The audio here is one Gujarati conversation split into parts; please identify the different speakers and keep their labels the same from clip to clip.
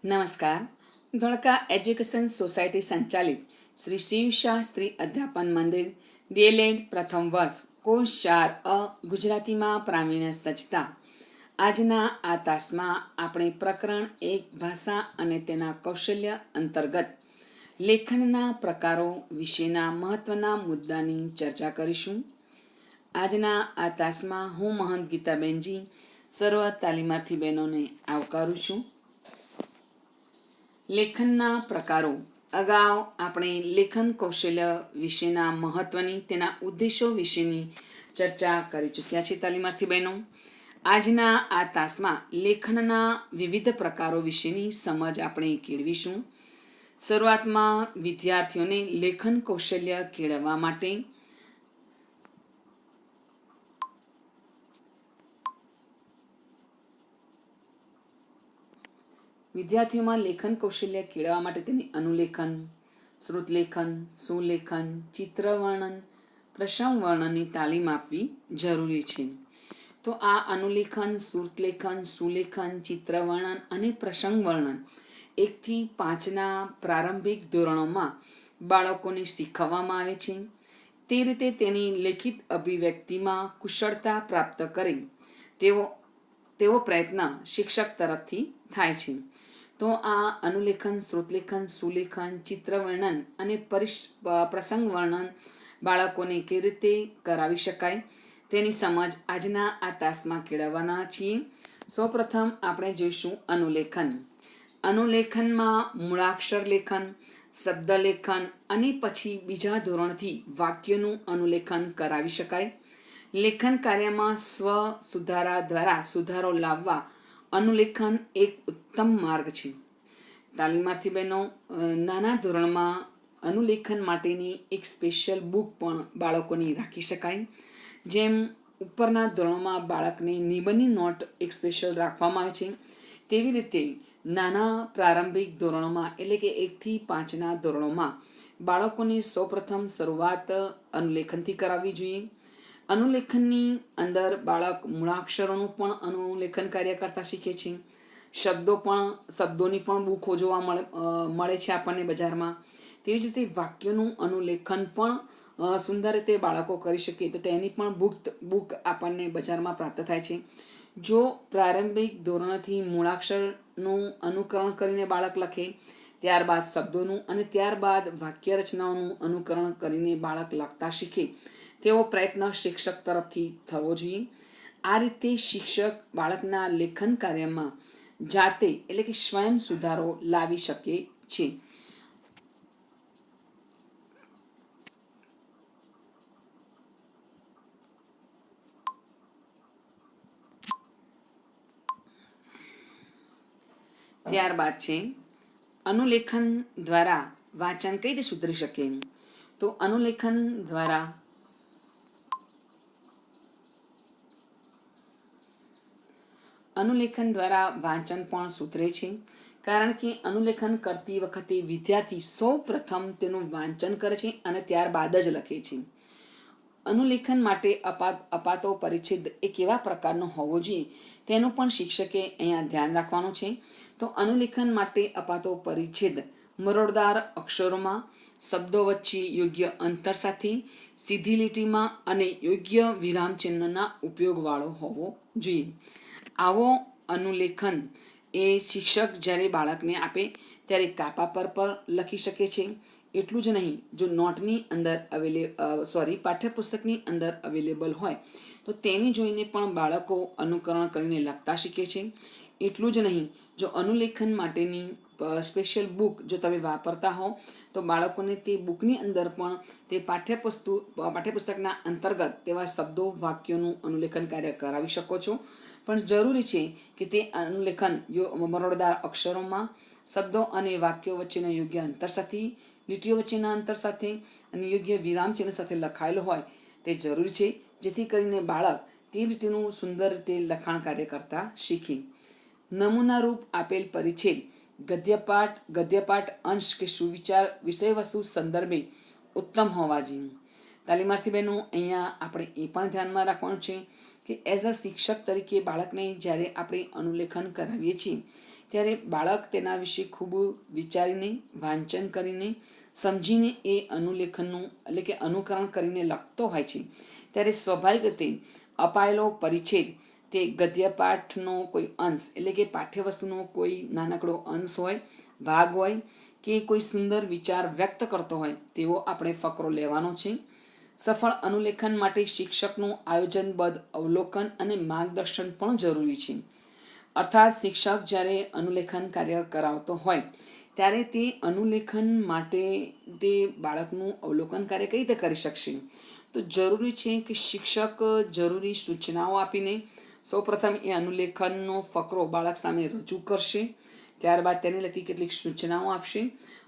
Speaker 1: નમસ્કાર. ધોળકા એજ્યુકેશન સોસાયટી સંચાલિત શ્રી શિવશાસ્ત્રી અધ્યાપન મંદિર ડીએલએડ પ્રથમ વર્ષ કોર્સ 4 ગુજરાતીમાં પ્રાવીણ્ય સજ્જતા. આજના આ તાસમાં આપણે પ્રકરણ 1 ભાષા અને તેના કૌશલ્ય અંતર્ગત લેખનના પ્રકારો વિશેના મહત્વના મુદ્દાની ચર્ચા કરીશું. આજના આ તાસમાં હું મહંત ગીતાબેનજી સર્વ તાલીમાર્થી બહેનોને આવકારું છું. લેખનના પ્રકારો. અગાઉ આપણે લેખન કૌશલ્ય વિશેના મહત્વની તેના ઉદ્દેશો વિશેની ચર્ચા કરી ચૂક્યા છીએ તાલીમાર્થી બહેનો. આજના આ તાસમાં લેખનના વિવિધ પ્રકારો વિશેની સમજ આપણે કેળવીશું. શરૂઆતમાં વિદ્યાર્થીઓને લેખન કૌશલ્ય કેળવવા માટે લેખન કૌશલ્ય કેળવવા માટે તેની અનુલેખન, શ્રુતલેખન, સુલેખન, ચિત્રવર્ણન, પ્રસંગ વર્ણનની તાલીમ આપવી જરૂરી છે. તો આ અનુલેખન, શ્રુતલેખન, સુલેખન, ચિત્રવર્ણન અને પ્રસંગ વર્ણન 1 થી 5ના પ્રારંભિક ધોરણોમાં બાળકોને શીખવવામાં આવે છે. તે રીતે તેની લેખિત અભિવ્યક્તિમાં કુશળતા પ્રાપ્ત કરે તેવો પ્રયત્ન શિક્ષક તરફથી થાય છે. તો આ અનુલેખન, શ્રુતલેખન, સુલેખન, ચિત્રવર્ણન અને પ્રસંગ વર્ણન બાળકોને કેવી રીતે કરાવી શકાય તેની સમજ આજના આ તાસમાં કેળવવાના છીએ. સૌપ્રથમ આપણે જોઈશું અનુલેખન. અનુલેખનમાં મૂળાક્ષર લેખન, શબ્દલેખન અને પછી બીજા ધોરણથી વાક્યોનું અનુલેખન કરાવી શકાય. લેખન કાર્યમાં સ્વ સુધારા દ્વારા સુધારો લાવવા અનુલેખન એક ઉત્તમ માર્ગ છે. તાલીમાર્થી બહેનો, નાના ધોરણમાં અનુલેખન માટેની એક સ્પેશિયલ બુક પણ બાળકોની રાખી શકાય. જેમ ઉપરના ધોરણોમાં બાળકને નિબંધની નોટ એક સ્પેશિયલ રાખવામાં આવે છે, તેવી રીતે નાના પ્રારંભિક ધોરણોમાં એટલે કે 1 થી 5ના ધોરણોમાં બાળકોની સૌપ્રથમ શરૂઆત અનુલેખનથી કરાવવી જોઈએ. અનુલેખનની અંદર બાળક મૂળાક્ષરોનું પણ અનુલેખન કાર્ય કરતા શીખે છે. શબ્દોની પણ બુકો જોવા મળે છે આપણને બજારમાં. તેવી જ રીતે વાક્યોનું અનુલેખન પણ સુંદર રીતે બાળકો કરી શકે તો તેની પણ બુક આપણને બજારમાં પ્રાપ્ત થાય છે. જો પ્રારંભિક ધોરણથી મૂળાક્ષરનું અનુકરણ કરીને બાળક લખે, ત્યારબાદ શબ્દોનું અને ત્યારબાદ વાક્ય રચનાઓનું અનુકરણ કરીને બાળક લખતા શીખે તેવો પ્રયત્ન શિક્ષક તરફથી થવો જોઈએ. આ રીતે શિક્ષક બાળકના લેખન કાર્યમાં જાતે એટલે કે સ્વયં સુધારો લાવી શકે છે. ત્યારબાદ છે અનુલેખન દ્વારા વાંચન કઈ રીતે સુધરી શકે. તો અનુલેખન દ્વારા વાંચન પણ સુધરે છે. કારણ કે અનુલેખન કરતી વખતે વિદ્યાર્થી સૌ પ્રથમ તેનું વાંચન કરે છે અને ત્યારબાદ જ લખે છે. અનુલેખન માટે અપાતો પરિચ્છેદ એ કેવા પ્રકારનો હોવો જોઈએ તેનું પણ શિક્ષકે અહીંયા ધ્યાન રાખવાનું છે. તો અનુલેખન માટે અપાતો પરિચ્છેદ મરોડદાર અક્ષરોમાં, શબ્દો વચ્ચે યોગ્ય અંતર સાથે, સીધી લીટીમાં અને યોગ્ય વિરામચિહ્નના ઉપયોગવાળો હોવો જોઈએ. આવો અનુલેખન એ શિક્ષક જ્યારે બાળકને આપે ત્યારે કાપા પર લખી શકે છે. એટલું જ નહીં, જો નોટની અંદર પાઠ્યપુસ્તકની અંદર અવેલેબલ હોય તો તેની જોઈને પણ બાળકો અનુકરણ કરીને લખતા શીખે છે. એટલું જ નહીં, જો અનુલેખન માટેની સ્પેશિયલ બુક જો તમે વાપરતા હો તો બાળકોને તે બુકની અંદર પણ તે પાઠ્યપુસ્તકના અંતર્ગત તેવા શબ્દો, વાક્યોનું અનુલેખન કાર્ય કરાવી શકો છો. પણ જરૂરી છે કે તે અનુલેખન મરોડદાર અક્ષરોમાં, શબ્દો અને વાક્યો વચ્ચેના યોગ્ય અંતર સાથે, લીટીઓ વચ્ચેના અંતર સાથે અને યોગ્ય વિરામચિહ્ન સાથે લખાયેલો હોય તે જરૂરી છે, જેથી કરીને બાળક તે રીતેનું સુંદર રીતે લખાણ કાર્ય કરતા શીખે. નમૂનારૂપ આપેલ પરિચ્છેદ ગદ્યપાઠ અંશ કે સુવિચાર વિષયવસ્તુ સંદર્ભે ઉત્તમ હોવા જોઈએ. તાલીમાર્થી બહેનો, અહીંયા આપણે એ પણ ધ્યાનમાં રાખવાનું છે કે એઝ અ શિક્ષક તરીકે બાળકને જ્યારે આપણે અનુલેખન કરાવીએ છીએ ત્યારે બાળક તેના વિશે ખૂબ વિચારીને, વાંચન કરીને, સમજીને એ અનુલેખનનું એટલે કે અનુકરણ કરીને લખતો હોય છે. ત્યારે સ્વાભાવિક રીતે અપાયેલો પરિચ્છેદ તે ગદ્યપાઠનો કોઈ અંશ એટલે કે પાઠ્યવસ્તુનો કોઈ નાનકડો અંશ હોય, ભાગ હોય કે કોઈ સુંદર વિચાર વ્યક્ત કરતો હોય તેવો આપણે ફકરો લેવાનો છે. સફળ અનુલેખન માટે શિક્ષકનું આયોજનબદ્ધ અવલોકન અને માર્ગદર્શન પણ જરૂરી છે. અર્થાત શિક્ષક જ્યારે અનુલેખન કાર્ય કરાવતો હોય ત્યારે તે અનુલેખન માટે તે બાળકનું અવલોકન કાર્ય કઈ રીતે કરી શકશે? તો જરૂરી છે કે શિક્ષક જરૂરી સૂચનાઓ આપીને સૌપ્રથમ એ અનુલેખનનો ફકરો બાળક સામે રજૂ કરશે. ત્યારબાદ તેને લગતી કેટલીક સૂચનાઓ આપશે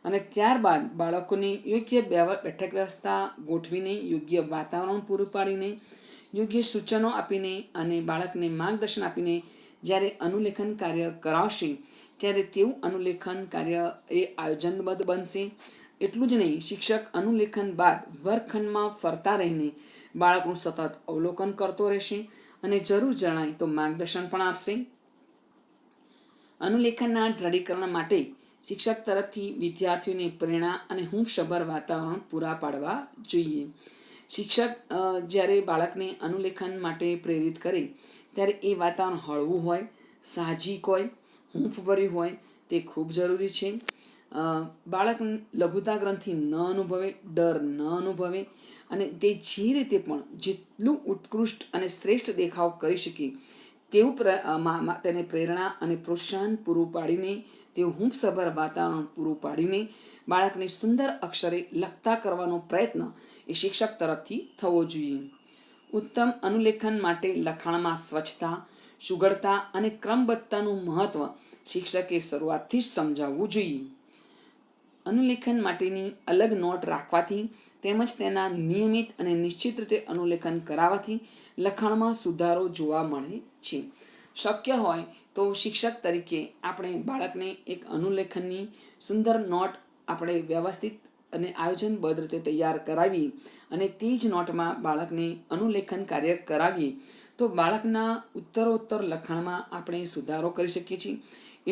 Speaker 1: અને ત્યારબાદ બાળકોની યોગ્ય બેઠક વ્યવસ્થા ગોઠવીને, યોગ્ય વાતાવરણ પૂરું પાડીને, યોગ્ય સૂચનો આપીને અને બાળકને માર્ગદર્શન આપીને જ્યારે અનુલેખન કાર્ય કરાવશે ત્યારે તેવું અનુલેખન કાર્ય એ આયોજનબદ્ધ બનશે. એટલું જ નહીં, શિક્ષક અનુલેખન બાદ વર્ગખંડમાં ફરતા રહીને બાળકનું સતત અવલોકન કરતો રહેશે અને જરૂર જણાય તો માર્ગદર્શન પણ આપશે. અનુલેખનના દ્રઢીકરણ માટે શિક્ષક તરફથી વિદ્યાર્થીઓને પ્રેરણા અને હૂંફસભર વાતાવરણ પૂરા પાડવા જોઈએ. શિક્ષક જ્યારે બાળકને અનુલેખન માટે પ્રેરિત કરે ત્યારે એ વાતાવરણ હળવું હોય, સાહજિક હોય, હૂંફભર્યું હોય તે ખૂબ જરૂરી છે. બાળક લઘુતા ગ્રંથિ ન અનુભવે, ડર ન અનુભવે અને તે જે રીતે પણ જેટલું ઉત્કૃષ્ટ અને શ્રેષ્ઠ દેખાવ કરી શકે તેવું તેને પ્રેરણા અને પ્રોત્સાહન પૂરું પાડીને, તેવું હૂંફસભર વાતાવરણ પૂરું પાડીને બાળકને સુંદર અક્ષરે લખતા કરવાનો પ્રયત્ન એ શિક્ષક તરફથી થવો જોઈએ. ઉત્તમ અનુલેખન માટે લખાણમાં સ્વચ્છતા, સુઘડતા અને ક્રમબદ્ધતાનું મહત્વ શિક્ષકે શરૂઆતથી જ સમજાવવું જોઈએ. અનુલેખન માટેની અલગ નોટ રાખવાથી તેમજ તેના નિયમિત અને નિશ્ચિત રીતે અનુલેખન કરાવવાથી લખાણમાં સુધારો જોવા મળે છે. શક્ય હોય તો શિક્ષક તરીકે આપણે બાળકને એક અનુલેખનની સુંદર નોટ આપણે વ્યવસ્થિત અને આયોજનબદ્ધ રીતે તૈયાર કરાવીએ અને તે જ નોટમાં બાળકને અનુલેખન કાર્ય કરાવીએ તો બાળકના ઉત્તરોત્તર લખાણમાં આપણે સુધારો કરી શકીએ છીએ.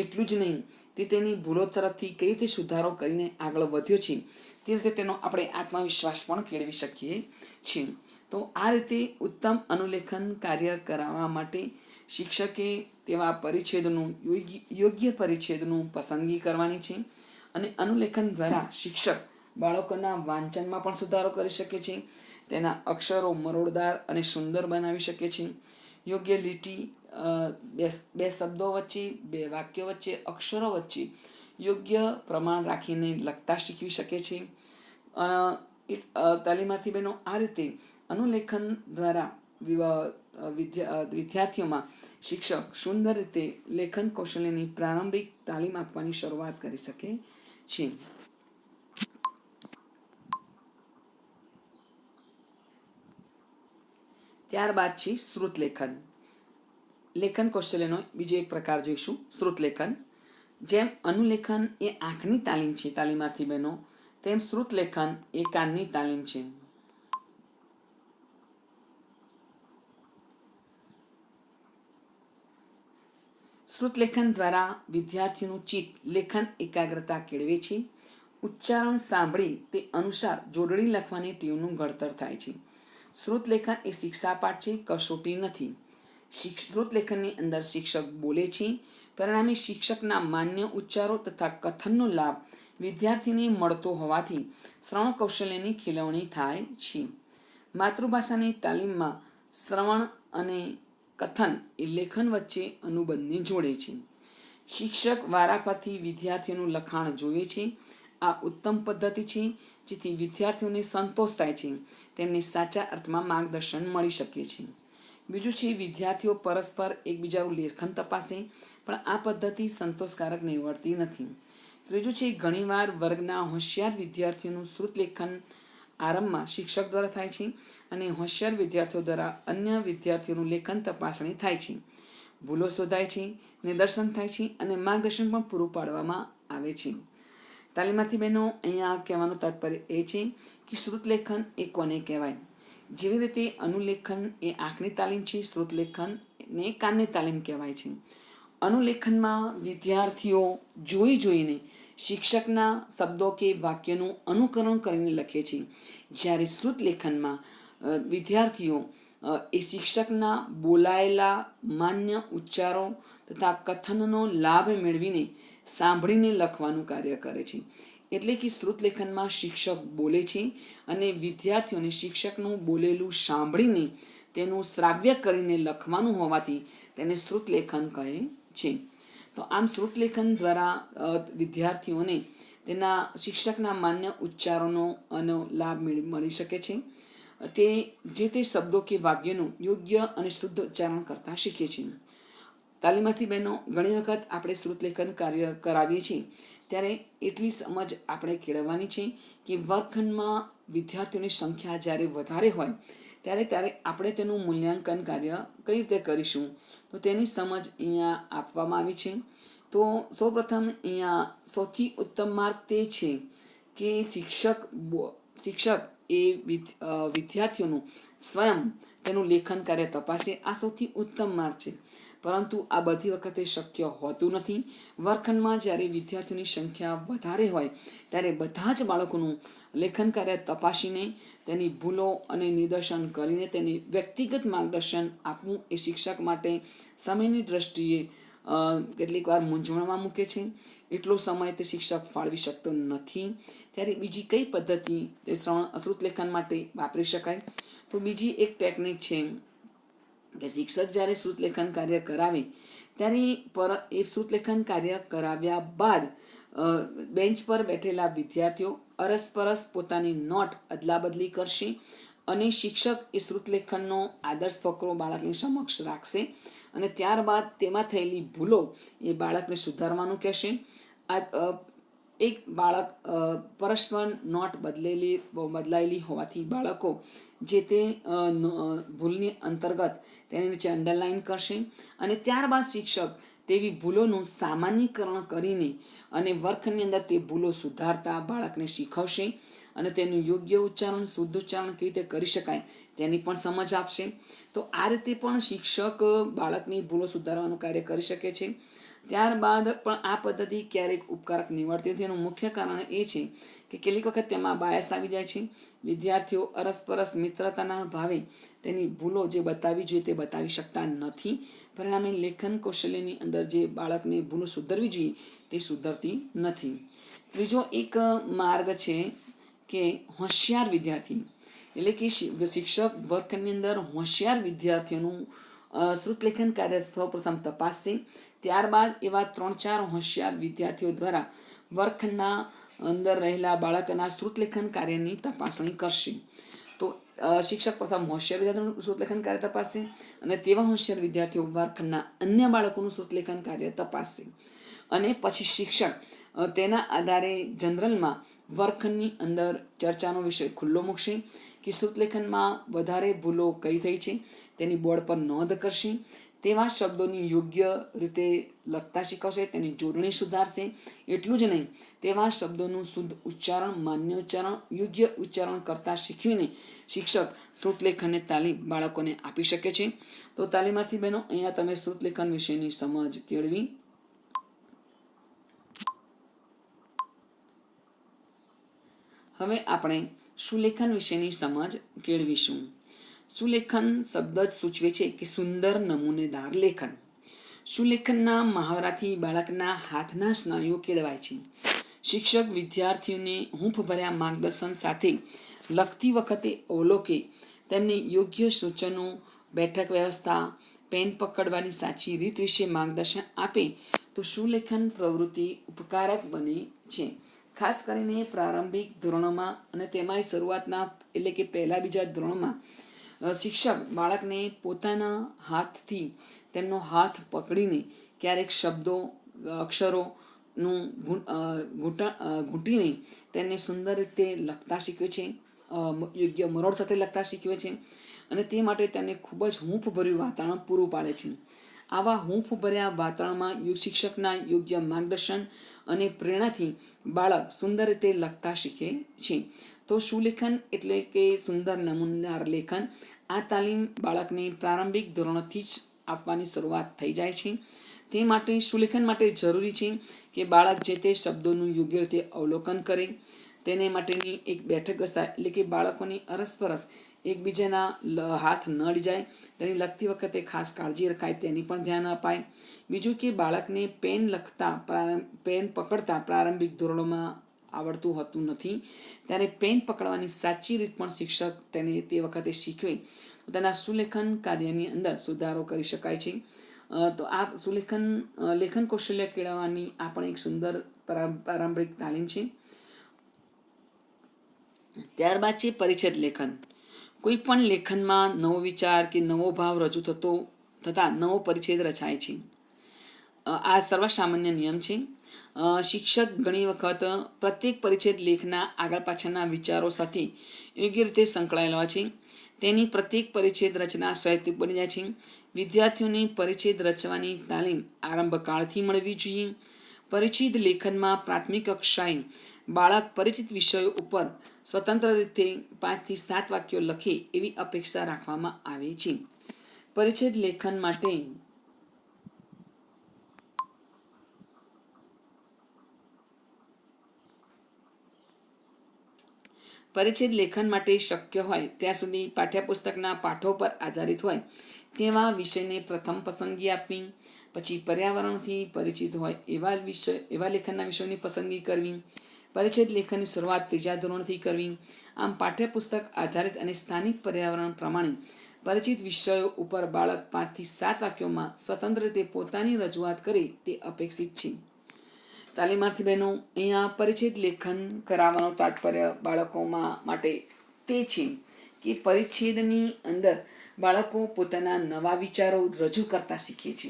Speaker 1: એટલું જ નહીં, તે તેની ભૂલો તરફથી કઈ રીતે સુધારો કરીને આગળ વધ્યો છે તે રીતે તેનો આપણે આત્મવિશ્વાસ પણ કેળવી શકીએ છીએ. તો આ રીતે ઉત્તમ અનુલેખન કાર્ય કરાવવા માટે શિક્ષકે તેવા પરિચ્છેદનું યોગ્ય પરિચ્છેદનું પસંદગી કરવાની છે અને અનુલેખન દ્વારા શિક્ષક બાળકોના વાંચનમાં પણ સુધારો કરી શકે છે. તેના અક્ષરો મરોડદાર અને સુંદર બનાવી શકે છે. યોગ્ય લીટી, બે શબ્દો વચ્ચે, બે વાક્યો વચ્ચે, અક્ષરો વચ્ચે યોગ્ય પ્રમાણ રાખીને લખતા શીખવી શકે છે. તાલીમાર્થી બહેનો આ રીતે અનુલેખન દ્વારા વિદ્યાર્થીઓમાં શિક્ષક સુંદર રીતે લેખન કૌશલ્યની પ્રારંભિક તાલીમ આપવાની શરૂઆત કરી શકે છે. ત્યારબાદ છે શ્રુતલેખન. લેખન કૌશલ્યનો બીજો એક પ્રકાર જોઈશું, શ્રુતલેખન. જેમ અનુલેખન એ આંખની તાલીમ છે તાલીમાર્થી બહેનો, તેમ શ્રુતલેખન એ કાનની તાલીમ છે. શ્રુતલેખન દ્વારા વિદ્યાર્થીનું ચિત્ત લેખન એકાગ્રતા કેળવે છે. ઉચ્ચારણ સાંભળી તે અનુસાર જોડણી લખવાની ટેવનું ઘડતર થાય છે. શ્રુતલેખન એ શિક્ષાપાઠ છે, કસોટી નથી. શ્રુતલેખનની અંદર શિક્ષક બોલે છે, પરિણામે શિક્ષકના માન્ય ઉચ્ચારો તથા કથનનો લાભ વિદ્યાર્થીને મળતો હોવાથી શ્રવણ કૌશલ્યની ખીલવણી થાય છે. માતૃભાષાની તાલીમમાં શ્રવણ અને કથન એ લેખન વચ્ચે અનુબંધને જોડે છે. શિક્ષક વારાફરતી વિદ્યાર્થીઓનું લખાણ જોવે છે. આ ઉત્તમ પદ્ધતિ છે, જેથી વિદ્યાર્થીઓને સંતોષ થાય છે, તેમને સાચા અર્થમાં માર્ગદર્શન મળી શકે છે. બીજું છે, વિદ્યાર્થીઓ પરસ્પર એકબીજાનું લેખન તપાસે, પણ આ પદ્ધતિ સંતોષકારક નીવડતી નથી. ત્રીજું છે, ઘણીવાર વર્ગના હોશિયાર વિદ્યાર્થીઓનું શ્રુતલેખન આરંભમાં શિક્ષક દ્વારા થાય છે અને હોશિયાર વિદ્યાર્થીઓ દ્વારા અન્ય વિદ્યાર્થીઓનું લેખન તપાસણી થાય છે. ભૂલો શોધાય છે, નિદર્શન થાય છે અને માર્ગદર્શન પણ પૂરું પાડવામાં આવે છે. તાલીમાર્થી બહેનો, અહીંયા કહેવાનું તાત્પર્ય એ છે કે શ્રુતલેખન એ કોને કહેવાય. જેવી રીતે અનુલેખન એ આંખની તાલીમ છે, શ્રુતલેખન ને કાનની તાલીમ કહેવાય છે. અનુલેખનમાં વિદ્યાર્થીઓ જોઈને શિક્ષકના શબ્દો કે વાક્યનું અનુકરણ કરીને લખે છે, જ્યારે શ્રુતલેખનમાં વિદ્યાર્થીઓ એ શિક્ષકના બોલાયેલા માન્ય ઉચ્ચારો તથા કથનનો લાભ મેળવીને સાંભળીને લખવાનું કાર્ય કરે છે. એટલે કે શ્રુતલેખનમાં શિક્ષક બોલે છે અને વિદ્યાર્થીઓને શિક્ષકનું બોલેલું સાંભળીને તેનું શ્રાવ્ય કરીને લખવાનું હોવાથી તેને શ્રુતલેખન કહે છે. તો આમ શ્રુતલેખન દ્વારા વિદ્યાર્થીઓને તેના શિક્ષકના માન્ય ઉચ્ચારોનો લાભ મળી શકે છે. તે જે શબ્દો કે વાક્યનું યોગ્ય અને શુદ્ધ ઉચ્ચારણ કરતા શીખે છે. તાલીમાર્થી બહેનો, ઘણી વખત આપણે શ્રુતલેખન કાર્ય કરાવીએ છીએ ત્યારે એટલી સમજ આપણે કેળવવાની છે કે વર્ગખંડમાં વિદ્યાર્થીઓની સંખ્યા જ્યારે વધારે હોય ત્યારે આપણે તેનું મૂલ્યાંકન કાર્ય કઈ રીતે કરીશું, તો તેની સમજ અહીંયા આપવામાં આવી છે. તો સૌપ્રથમ અહીંયા સૌથી ઉત્તમ માર્ગ તે છે કે શિક્ષક એ વિદ્યાર્થીઓનું સ્વયં તેનું લેખન કાર્ય તપાસે. આ સૌથી ઉત્તમ માર્ગ છે, પરંતુ આ બધી વખતે શક્ય હોતું નથી. વર્ગખંડમાં જ્યારે વિદ્યાર્થીઓની સંખ્યા વધારે હોય ત્યારે બધા જ બાળકોનું લેખન કાર્ય તપાસીને તેની ભૂલો અને નિદર્શન કરીને તેની વ્યક્તિગત માર્ગદર્શન આપવું એ શિક્ષક માટે સમયની દ્રષ્ટિએ કેટલીક વાર મૂંઝવણમાં મૂકે છે. એટલો સમય તે શિક્ષક ફાળવી શકતો નથી. ત્યારે બીજી કઈ પદ્ધતિ તે શ્રુતલેખન માટે વાપરી શકાય? તો બીજી એક ટેકનિક છે કે શિક્ષક જ્યારે શ્રુતલેખન કાર્ય કરાવે ત્યારે એ શ્રુતલેખન કાર્ય કરાવ્યા બાદ બેન્ચ પર બેઠેલા વિદ્યાર્થીઓ અરસપરસ પોતાની નોટ અદલાબદલી કરશે અને શિક્ષક એ શ્રુતલેખનનો આદર્શ ફકરો બાળકની સમક્ષ રાખશે અને ત્યારબાદ તેમાં થયેલી ભૂલો એ બાળકને સુધારવાનું કહેશે. એક બાળક પરસ્પર નોટ બદલાયેલી હોવાથી બાળકો જે તે ભૂલની અંતર્ગત તેની નીચે અંડરલાઈન કરશે અને ત્યારબાદ શિક્ષક તેવી ભૂલોનું સામાન્યીકરણ કરીને અને વર્ગખંડની અંદર તે ભૂલો સુધારતા બાળકને શીખવશે અને તેનું યોગ્ય ઉચ્ચારણ, શુદ્ધ ઉચ્ચારણ કેવી રીતે કરી શકાય તેની પણ સમજ આપશે. તો આ રીતે પણ શિક્ષક બાળકની ભૂલો સુધારવાનું કાર્ય કરી શકે છે. ત્યારબાદ પણ આ પદ્ધતિ ક્યારેક ઉપકારક નીવડતી નથી. એનું મુખ્ય કારણ એ છે કે કેટલીક વખત તેમાં બાયસ આવી જાય છે. વિદ્યાર્થીઓ અરસપરસ મિત્રતાના ભાવે તેની ભૂલો જે બતાવી જોઈએ તે બતાવી શકતા નથી. પરિણામે લેખન કૌશલ્યની અંદર જે બાળકની ભૂલો સુધરવી જોઈએ તે સુધરતી નથી. ત્રીજો એક માર્ગ છે કે હોશિયાર વિદ્યાર્થી, એટલે કે શિક્ષક વર્ગખંડની અંદર હોશિયાર વિદ્યાર્થીઓનું શ્રુતલેખન કાર્ય સૌપ્રથમ તપાસશે. ત્યારબાદ એવા 3-4 હોશિયાર વિદ્યાર્થીઓ દ્વારા વર્ગખંડના અંદર રહેલા બાળકના શ્રુતલેખન કાર્યની તપાસણી કરશે. તો શિક્ષક પ્રથમ હોશિયાર વિદ્યાર્થીઓનું શ્રુતલેખન કાર્ય તપાસશે અને તેવા હોશિયાર વિદ્યાર્થીઓ વર્ગખંડના અન્ય બાળકોનું શ્રુતલેખન કાર્ય તપાસશે અને પછી શિક્ષક તેના આધારે જનરલમાં વર્ગખંડની અંદર ચર્ચાનો વિષય ખુલ્લો મૂકશે કે શ્રુતલેખનમાં વધારે ભૂલો કઈ થઈ છે તેની બોર્ડ પર નોંધ કરશે. તેવા શબ્દોની યોગ્ય રીતે લખતા શીખવશે, તેની જોડણી સુધારશે. એટલું જ નહીં, તેવા શબ્દોનું શુદ્ધ ઉચ્ચારણ, માન્ય ઉચ્ચારણ, યોગ્ય ઉચ્ચારણ કરતા શીખવીને શિક્ષક શ્રુતલેખનની તાલીમ બાળકોને આપી શકે છે. તો તાલીમાર્થી બહેનો, અહીંયા તમે શ્રુતલેખન વિશેની સમજ કેળવી. હવે આપણે સુલેખન વિશેની સમજ કેળવીશું. સુલેખન શબ્દ જ સૂચવે છે કે સુંદર નમૂનેદાર લેખન. સુલેખનના મહાવરાથી બાળકના હાથના સ્નાયુઓ કેળવાય છે. શિક્ષક વિદ્યાર્થીઓને હૂંફભર્યા માર્ગદર્શન સાથે લખતી વખતે અવલોકે તેમને યોગ્ય સૂચનો, બેઠક વ્યવસ્થા, પેન પકડવાની સાચી રીત વિશે માર્ગદર્શન આપે તો સુલેખન પ્રવૃત્તિ ઉપકારક બને છે. ખાસ કરીને પ્રારંભિક ધોરણોમાં અને તેમાંય શરૂઆતના એટલે કે પહેલા બીજા ધોરણમાં શિક્ષક બાળકને પોતાના હાથથી તેમનો હાથ પકડીને ક્યારેક શબ્દો, અક્ષરોનું ઘૂંટીને તેને સુંદર રીતે લખતા શીખવે છે, યોગ્ય મરોડ સાથે લખતા શીખવે છે અને તે માટે તેને ખૂબ જ હૂંફભર્યું વાતાવરણ પૂરું પાડે છે. આવા હૂંફભર્યા વાતાવરણમાં શિક્ષકના યોગ્ય માર્ગદર્શન અને પ્રેરણાથી બાળક સુંદર રીતે લખતા શીખે છે. તો સુલેખન એટલે કે સુંદર નમૂનેદાર લેખન. આ તાલીમ બાળકને પ્રારંભિક ધોરણોથી જ આપવાની શરૂઆત થઈ જાય છે. તે માટે સુલેખન માટે જરૂરી છે કે બાળક જે તે શબ્દોનું યોગ્ય રીતે અવલોકન કરે. તેને માટેની એક બેઠક વ્યવસ્થા, એટલે કે બાળકોની અરસપરસ એકબીજાના હાથ ન અડી જાય તેની લખતી વખતે ખાસ કાળજી રખાય, તેની પણ ધ્યાન અપાય. બીજું કે બાળકને પેન પકડતા પ્રારંભિક ધોરણોમાં આવડતું હોતું નથી, ત્યારે પેન પકડવાની સાચી રીત પણ શિક્ષક તેને તે વખતે શીખવે તો તેના સુલેખન કાર્યની અંદર સુધારો કરી શકાય છે. તો આ લેખન કૌશલ્ય કેળવવાની આ પણ એક સુંદર પારંપરિક તાલીમ છે. ત્યારબાદ છે પરિચ્છેદ લેખન. કોઈ પણ લેખનમાં નવો વિચાર કે નવો ભાવ રજૂ થતાં નવો પરિચ્છેદ રચાય છે. આ સર્વસામાન્ય નિયમ છે. શિક્ષક ઘણી વખત પ્રત્યેક પરિચ્છેદ લેખના આગળ પાછળના વિચારો સાથે યોગ્ય રીતે સંકળાયેલા હોય છે. તેની પ્રત્યેક પરિચ્છેદ રચના સાહિત્યિક બની જાય છે. વિદ્યાર્થીઓને પરિચ્છેદ રચવાની તાલીમ આરંભકાળથી મળવી જોઈએ. પરિચ્છેદ લેખનમાં પ્રાથમિક કક્ષાએ બાળક પરિચિત વિષયો ઉપર સ્વતંત્ર રીતે 5 થી 7 વાક્યો લખે એવી અપેક્ષા રાખવામાં આવે છે. પરિચ્છેદ લેખન માટે શક્ય હોય ત્યાં સુધી પાઠ્યપુસ્તકના પાઠો પર આધારિત હોય તેવા વિષયને પ્રથમ પસંદગી આપવી. પછી પર્યાવરણથી પરિચિત હોય એવા લેખનના વિષયોની પસંદગી કરવી. પરિચ્છેદ લેખનની શરૂઆત 3જા ધોરણથી કરવી. આમ પાઠ્યપુસ્તક આધારિત અને સ્થાનિક પર્યાવરણ પ્રમાણે પરિચિત વિષયો ઉપર બાળક 5 થી 7 વાક્યોમાં સ્વતંત્ર રીતે પોતાની રજૂઆત કરે તે અપેક્ષિત છે. તાલીમાર્થી બહેનો, અહીંયા પરિચ્છેદ લેખન કરાવવાનો તાત્પર્ય બાળકોમાં માટે તે છે કે પરિચ્છેદની અંદર બાળકો પોતાના નવા વિચારો રજૂ કરતા શીખે છે.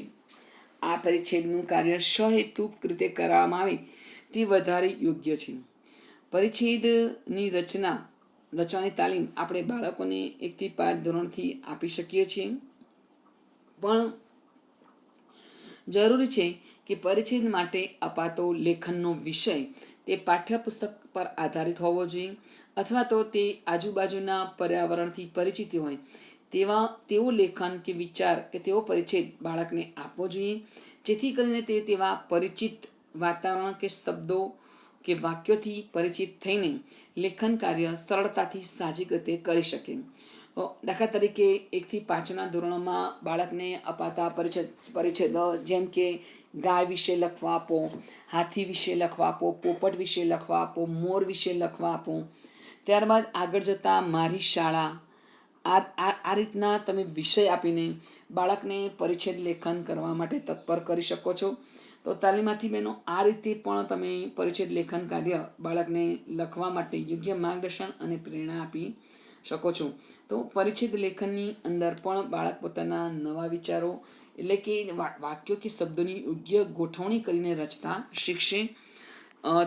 Speaker 1: આ પરિચ્છેદનું કાર્ય સહેતુક રીતે કરવામાં આવે તે વધારે યોગ્ય છે. પરિચ્છેદની રચવાની તાલીમ આપણે બાળકોને 1 થી 5 ધોરણથી આપી શકીએ છીએ, પણ જરૂરી છે કે પરિચ્છેદ માટે અપાતો લેખનનો વિષય તે પાઠ્યપુસ્તક પર આધારિત હોવો જોઈએ, અથવા તો તે આજુબાજુના પર્યાવરણથી પરિચિત હોય તેવો લેખન કે વિચાર કે તેવો પરિચ્છેદ બાળકને આપવો જોઈએ, જેથી કરીને તે તેવા પરિચિત વાતાવરણ કે શબ્દો કે વાક્યોથી પરિચિત થઈને લેખન કાર્ય સરળતાથી સાહજિક રીતે કરી શકે. દાખલા તરીકે 1 થી 5ના ધોરણોમાં બાળકને અપાતા પરિચ્છેદ જેમ કે ગાય વિશે લખવા આપો, હાથી વિશે લખવા આપો, પોપટ વિશે લખવા આપો, મોર વિશે લખવા આપો. ત્યારબાદ આગળ જતાં મારી શાળા, આ રીતના તમે વિષય આપીને બાળકને પરિચ્છેદ લેખન કરવા માટે તત્પર કરી શકો છો. તો તાલીમાર્થી બહેનો, આ રીતે પણ તમે પરિચ્છેદ લેખન કાર્ય બાળકને લખવા માટે યોગ્ય માર્ગદર્શન અને પ્રેરણા આપી શકો છો. તો પરિચ્છેદ લેખનની અંદર પણ બાળક પોતાના નવા વિચારો, એટલે કે વાક્યો કે શબ્દોની યોગ્ય ગોઠવણી કરીને રચતા શીખશે.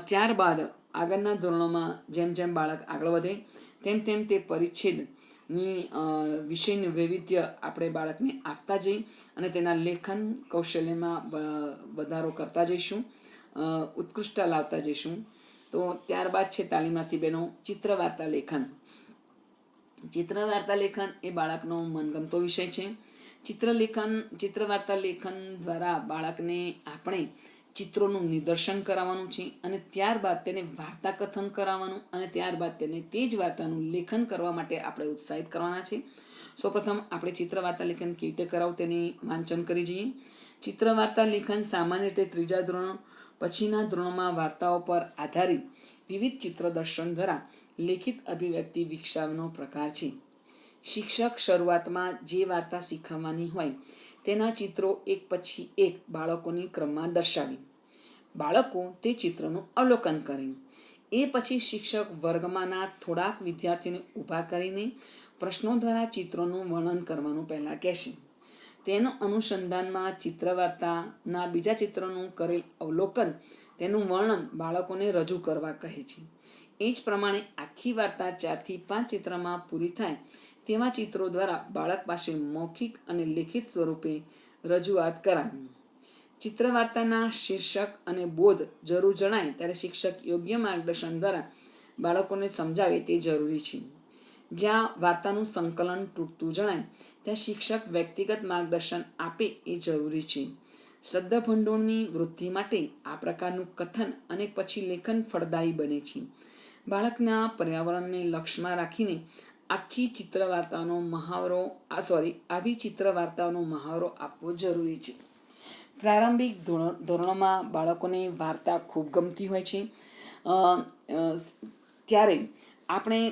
Speaker 1: ત્યારબાદ આગળના ધોરણોમાં જેમ જેમ બાળક આગળ વધે તેમ તે પરિચ્છેદની વિષયનું વૈવિધ્ય આપણે બાળકને આપતા જઈ અને તેના લેખન કૌશલ્યમાં વધારો કરતા જઈશું, ઉત્કૃષ્ટતા લાવતા જઈશું. તો ત્યારબાદ છે તાલીમાર્થી બહેનો ચિત્રવાર્તા લેખન. ચિત્રવાર્તા લેખન એ બાળકનો મનગમતો વિષય છે. ચિત્રવાર્તા લેખન દ્વારા બાળકને આપણે ચિત્રોનું નિદર્શન કરાવવાનું છે અને ત્યારબાદ તેને વાર્તા કથન કરાવવાનું અને ત્યારબાદ તેને તે જ વાર્તાનું લેખન કરવા માટે આપણે ઉત્સાહિત કરવાના છે. સૌપ્રથમ આપણે ચિત્રવાર્તા લેખન કેવી રીતે કરાવવું તેની વાંચન કરી જઈએ. ચિત્રવાર્તા લેખન સામાન્ય રીતે 3જા ધોરણ પછીના ધોરણોમાં વાર્તાઓ પર આધારિત વિવિધ ચિત્રદર્શન દ્વારા લેખિત અભિવ્યક્તિ વિકસાવવાનો પ્રકાર છે. શિક્ષક શરૂઆતમાં જે વાર્તા શીખવવાની હોય તેના ચિત્રો એક પછી એક બાળકોની ક્રમમાં દર્શાવી બાળકો તે ચિત્રનું અવલોકન કરે. એ પછી શિક્ષક વર્ગમાંના થોડાક વિદ્યાર્થીઓને ઊભા કરીને પ્રશ્નો દ્વારા ચિત્રોનું વર્ણન કરવાનું પહેલાં કહેશે. તેનું અનુસંધાનમાં ચિત્રવાર્તાના બીજા ચિત્રનું કરેલ અવલોકન તેનું વર્ણન બાળકોને રજૂ કરવા કહે છે. એ જ પ્રમાણે આખી વાર્તા 4 થી 5 ચિત્રમાં પૂરી થાય તેવા ચિત્રો દ્વારા બાળક પાસે મૌખિક અને લેખિત સ્વરૂપે રજૂઆત કરાવી. ચિત્રવાર્તાના શીર્ષક અને બોધ જરૂર જણાય ત્યારે શિક્ષક યોગ્ય માર્ગદર્શન દ્વારા બાળકોને સમજાવે તે જરૂરી છે. જ્યાં વાર્તાનું સંકલન તૂટતું જણાય ત્યાં શિક્ષક વ્યક્તિગત માર્ગદર્શન આપે એ જરૂરી છે. શબ્દભંડોળની વૃદ્ધિ માટે આ પ્રકારનું કથન અને પછી લેખન ફળદાયી બને છે. બાળકના પર્યાવરણને લક્ષ્યમાં રાખીને આવી ચિત્ર વાર્તાઓનો મહાવરો આપવો જરૂરી છે. પ્રારંભિક ધોરણોમાં બાળકોને વાર્તા ખૂબ ગમતી હોય છે. ત્યારે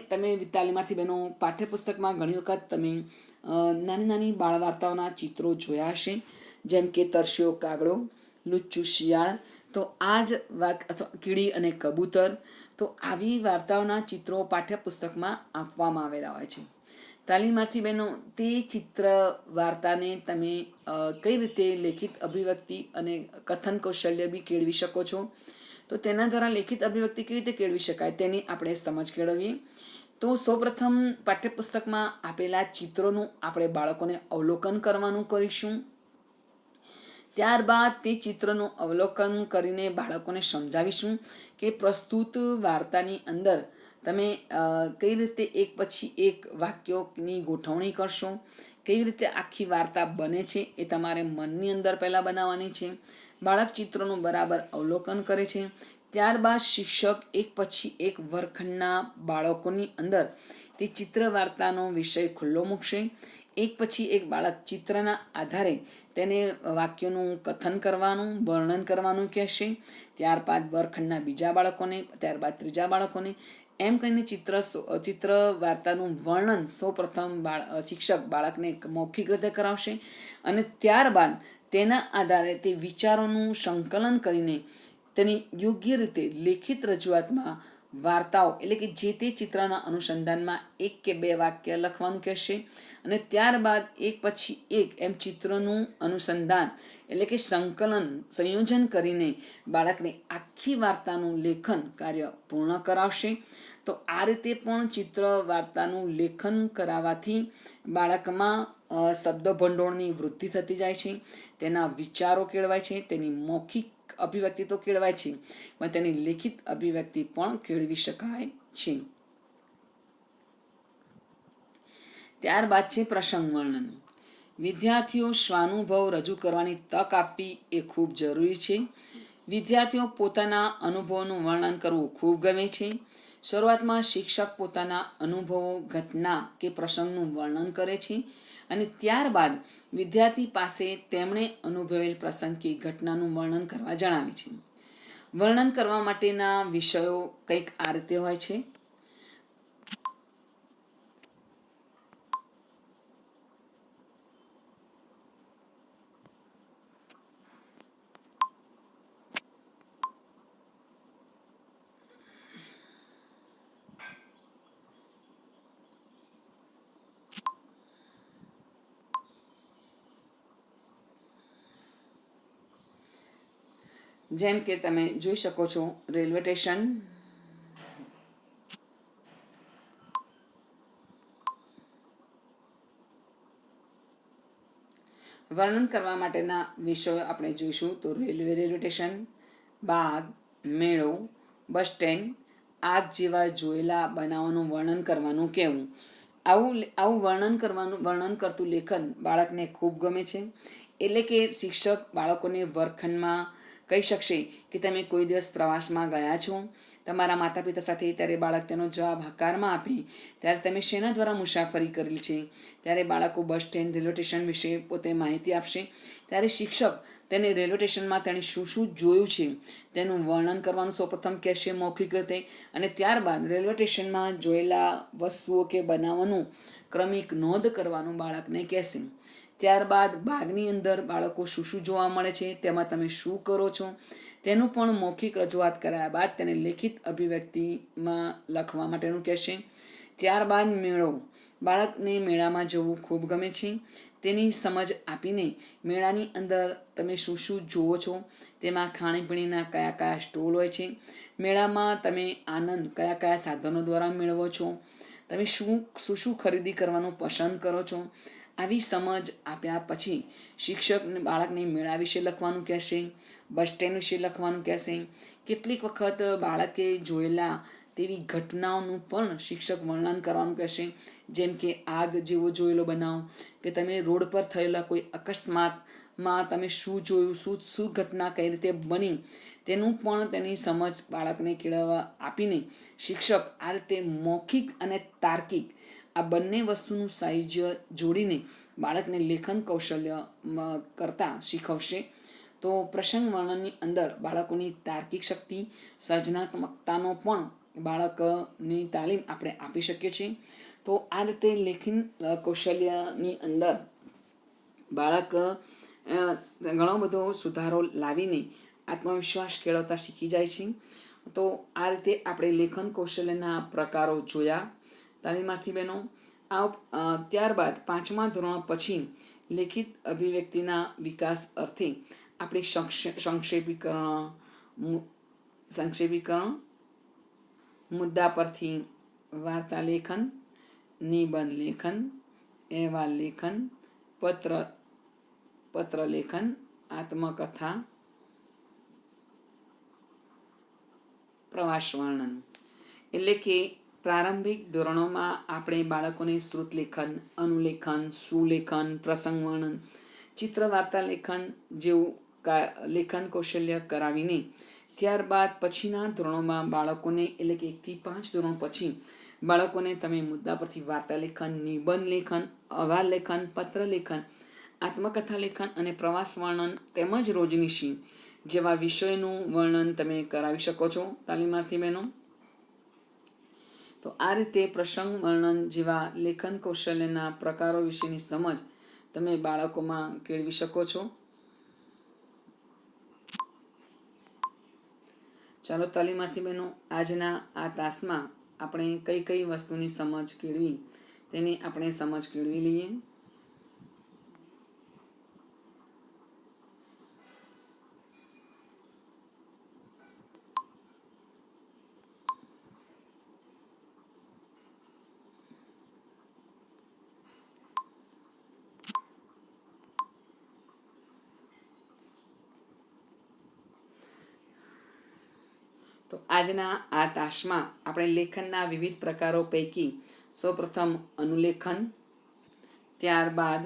Speaker 1: તમે તાલીમાર્થી બહેનો પાઠ્યપુસ્તકમાં ઘણી વખત તમે નાની નાની બાળ વાર્તાઓના ચિત્રો જોયા હશે, જેમ કે તરસ્યો કાગડો, લુચ્ચું શિયાળ, તો આ જ અથવા કીડી અને કબૂતર. તો આવી વાર્તાઓના ચિત્રો પાઠ્યપુસ્તકમાં આપવામાં આવેલા હોય છે. તાલીમાર્થી બહેનો તે ચિત્ર વાર્તાને તમે કઈ રીતે લેખિત અભિવ્યક્તિ અને કથન કૌશલ્ય બી કેળવી શકો છો. તો તેના દ્વારા લેખિત અભિવ્યક્તિ કેવી રીતે કેળવી શકાય તેની આપણે સમજ કેળવીએ. તો સૌપ્રથમ પાઠ્યપુસ્તકમાં આપેલા ચિત્રોનું આપણે બાળકોને અવલોકન કરવાનું કરીશું. ત્યારબાદ તે ચિત્રનું અવલોકન કરીને બાળકોને સમજાવીશું કે પ્રસ્તુત વાર્તાની અંદર તમે કઈ રીતે એક પછી એક વાક્યોની ગોઠવણી કરશો, કેવી રીતે આખી વાર્તા બને છે એ તમારે મનની અંદર પહેલાં બનાવવાની છે. બાળક ચિત્રોનું બરાબર અવલોકન કરે છે. ત્યારબાદ શિક્ષક એક પછી એક વર્ગખંડના બાળકોની અંદર તે ચિત્ર વાર્તાનો વિષય ખુલ્લો મૂકશે. એક પછી એક બાળક ચિત્રના આધારે તેને વાક્યોનું કથન કરવાનું, વર્ણન કરવાનું કહેશે. ત્યારબાદ વર્ગખંડના બીજા બાળકોને, ત્યારબાદ ત્રીજા બાળકોને, એમ કરીને ચિત્ર વાર્તાનું વર્ણન સૌપ્રથમ શિક્ષક બાળકને મૌખિક રીતે કરાવશે અને ત્યારબાદ તેના આધારે તે વિચારોનું સંકલન કરીને તેની યોગ્ય રીતે લેખિત રજૂઆતમાં વાર્તાઓ એટલે કે જે તે ચિત્રના અનુસંધાનમાં 1 કે 2 વાક્ય લખવાનું કહેશે અને ત્યારબાદ એક પછી એક એમ ચિત્રનું અનુસંધાન એટલે કે સંયોજન કરીને બાળકને આખી વાર્તાનું લેખન કાર્ય પૂર્ણ કરાવશે. તો આ રીતે પણ ચિત્ર વાર્તાનું લેખન કરાવવાથી બાળકમાં શબ્દભંડોળની વૃદ્ધિ થતી જાય છે, તેના વિચારો કેળવાય છે, તેની મૌખિક અભિવ્યક્તિ તો કેળવાય છે પણ તેની લેખિત અભિવ્યક્તિ પણ કેળવી શકાય છે. ત્યારબાદ છે પ્રસંગ વર્ણન. વિદ્યાર્થીઓ સ્વાનુભવ રજૂ કરવાની તક આપવી એ ખૂબ જરૂરી છે. વિદ્યાર્થીઓ પોતાના અનુભવોનું વર્ણન કરવું ખૂબ ગમે છે. શરૂઆતમાં શિક્ષક પોતાના અનુભવો, ઘટના કે પ્રસંગનું વર્ણન કરે છે અને ત્યારબાદ વિદ્યાર્થી પાસે તેમણે અનુભવેલ પ્રસંગ કે ઘટનાનું વર્ણન કરવા જણાવે છે. વર્ણન કરવા માટેના વિષયો કંઈક આ રીતે હોય છે. જેમ કે તમે જોઈ શકો છો, રેલવે સ્ટેશન, વર્ણન કરવા માટેના વિષયો આપણે જોઈશું તો રેલવે સ્ટેશન, બાગ, મેળો, બસ સ્ટેન્ડ, આગ જેવા જોયેલા બનાવોનું વર્ણન કરવાનું કહેવું. આવું વર્ણન કરતું લેખન બાળકને ખૂબ ગમે છે. એટલે કે શિક્ષક બાળકોને વર્ગખંડમાં કહી શકશે કે તમે કોઈ દિવસ પ્રવાસમાં ગયા છો તમારા માતા પિતા સાથે, ત્યારે બાળક તેનો જવાબ હકારમાં આપે. ત્યારે તમે શેના દ્વારા મુસાફરી કરેલી છે, ત્યારે બાળકો બસ સ્ટેન્ડ, રેલવે સ્ટેશન વિશે પોતે માહિતી આપશે. ત્યારે શિક્ષક તેને રેલવે સ્ટેશનમાં તેણે શું શું જોયું છે તેનું વર્ણન કરવાનું સૌપ્રથમ કહેશે મૌખિક રીતે અને ત્યારબાદ રેલવે સ્ટેશનમાં જોયેલા વસ્તુઓ કે બનાવોનું ક્રમિક નોંધ કરવાનું બાળકને કહેશે. ત્યારબાદ બાગની અંદર બાળકો શું શું જોવા મળે છે, તેમાં તમે શું કરો છો તેનું પણ મૌખિક રજૂઆત કર્યા બાદ તેને લેખિત અભિવ્યક્તિમાં લખવા માટેનું કહેશે. ત્યારબાદ મેળો. બાળકને મેળામાં જવું ખૂબ ગમે છે. તેની સમજ આપીને મેળાની અંદર તમે શું શું જુઓ છો, તેમાં ખાણીપીણીના કયા કયા સ્ટોલ હોય છે, મેળામાં તમે આનંદ કયા કયા સાધનો દ્વારા મેળવો છો, તમે શું ખરીદી કરવાનું પસંદ કરો છો. આવી સમજ આપ્યા પછી શિક્ષક બાળકને મેળા વિશે લખવાનું કહેશે, બસ સ્ટેન્ડ વિશે લખવાનું કહેશે. કેટલીક વખત બાળકે જોયેલા તેવી ઘટનાઓનું પણ શિક્ષક વર્ણન કરવાનું કહેશે. જેમ કે આગ જેવો જોયેલો બનાવ, કે તમે રોડ પર થયેલા કોઈ અકસ્માત માં તમે શું જોયું, શું ઘટના કઈ રીતે બની તેનું પણ તેની સમજ બાળકને કેળવવા આપીને શિક્ષક આ રીતે મૌખિક અને તાર્કિક આ બંને વસ્તુનું સાયુજ્ય જોડીને બાળકને લેખન કૌશલ્ય કરતા શીખવશે. તો પ્રસંગ વર્ણનની અંદર બાળકોની તાર્કિક શક્તિ, સર્જનાત્મકતાનો પણ બાળકની તાલીમ આપણે આપી શકીએ છીએ. તો આ રીતે લેખન કૌશલ્યની અંદર બાળક ઘણો બધો સુધારો લાવીને આત્મવિશ્વાસ કેળવતા શીખી જાય છે. તો આ રીતે આપણે લેખન કૌશલ્યના પ્રકારો જોયા તાલીમાર્થી બહેનો. ત્યારબાદ 5મા ધોરણ પછી લેખિત અભિવ્યક્તિના વિકાસ અર્થે આપણે સંક્ષેપીકરણ, મુદ્દા પરથી વાર્તા લેખન, નિબંધ લેખન, અહેવાલ લેખન, પત્ર લેખન, આત્મકથા, પ્રવાસ વર્ણન. એટલે કે પ્રારંભિક ધોરણોમાં આપણે બાળકોને શ્રુતલેખન, અનુલેખન, સુલેખન, પ્રસંગ વર્ણન, ચિત્ર વાર્તા લેખન જેવું લેખન કૌશલ્ય કરાવીને ત્યારબાદ પછીના ધોરણોમાં બાળકોને એટલે કે 1 થી 5 ધોરણ પછી બાળકોને તમે મુદ્દા પરથી વાર્તા લેખન, નિબંધ લેખન, અહેવાલ લેખન, પત્ર લેખન, આત્મકથા લેખન અને પ્રવાસ વર્ણન તેમજ રોજનીશી જેવા વિષયનું વર્ણન તમે કરાવી શકો છો તાલીમાર્થી બહેનો. તો આ રીતે પ્રસંગ વર્ણન જેવા લેખન કૌશલ્યના પ્રકારો વિશેની સમજ તમે બાળકોમાં કેળવી શકો છો. ચાલો તાલીમાર્થી બહેનો, આજના આ તાસમાં આપણે કઈ કઈ વસ્તુની સમજ કેળવી તેની આપણે સમજ કેળવી લઈએ. તો આજના આ તાસમાં આપણે લેખનના વિવિધ પ્રકારો પૈકી સૌપ્રથમ અનુલેખન, ત્યારબાદ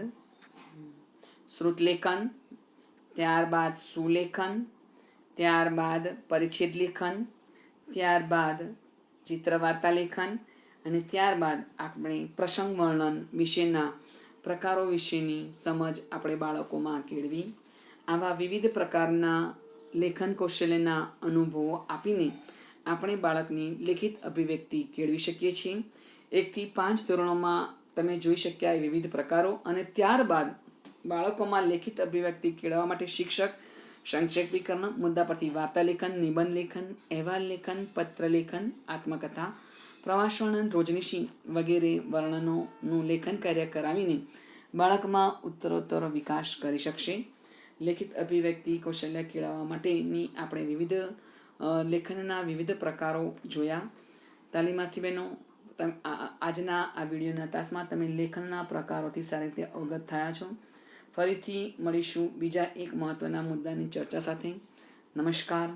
Speaker 1: શ્રુતલેખન, ત્યારબાદ સુલેખન, ત્યારબાદ પરિચ્છેદ લેખન, ત્યારબાદ ચિત્રવાર્તા લેખન અને ત્યારબાદ આપણે પ્રસંગ વર્ણન વિશેના પ્રકારો વિશેની સમજ આપણે બાળકોમાં કેળવી. આવા વિવિધ પ્રકારના લેખન કૌશલ્યના અનુભવો આપીને આપણે બાળકની લેખિત અભિવ્યક્તિ કેળવી શકીએ છીએ. 1 થી 5 ધોરણોમાં તમે જોઈ શક્યા વિવિધ પ્રકારો અને ત્યારબાદ બાળકોમાં લેખિત અભિવ્યક્તિ કેળવવા માટે શિક્ષક સંક્ષેપીકરણ, મુદ્દા પરથી વાર્તા લેખન, નિબંધ લેખન, અહેવાલ લેખન, પત્ર લેખન, આત્મકથા, પ્રવાસ વર્ણન, રોજનીશી વગેરે વર્ણનોનું લેખન કાર્ય કરાવીને બાળકમાં ઉત્તરોત્તર વિકાસ કરી શકશે. લેખિત અભિવ્યક્તિ કૌશલ્ય કેળવવા માટેની આપણે વિવિધ લેખનના વિવિધ પ્રકારો જોયા તાલીમાર્થી બહેનો. આજના આ વિડીયોના તાસમાં તમે લેખનના પ્રકારોથી સારી રીતે અવગત થયા છો. ફરીથી મળીશું બીજા એક મહત્વના મુદ્દાની ચર્ચા સાથે. નમસ્કાર.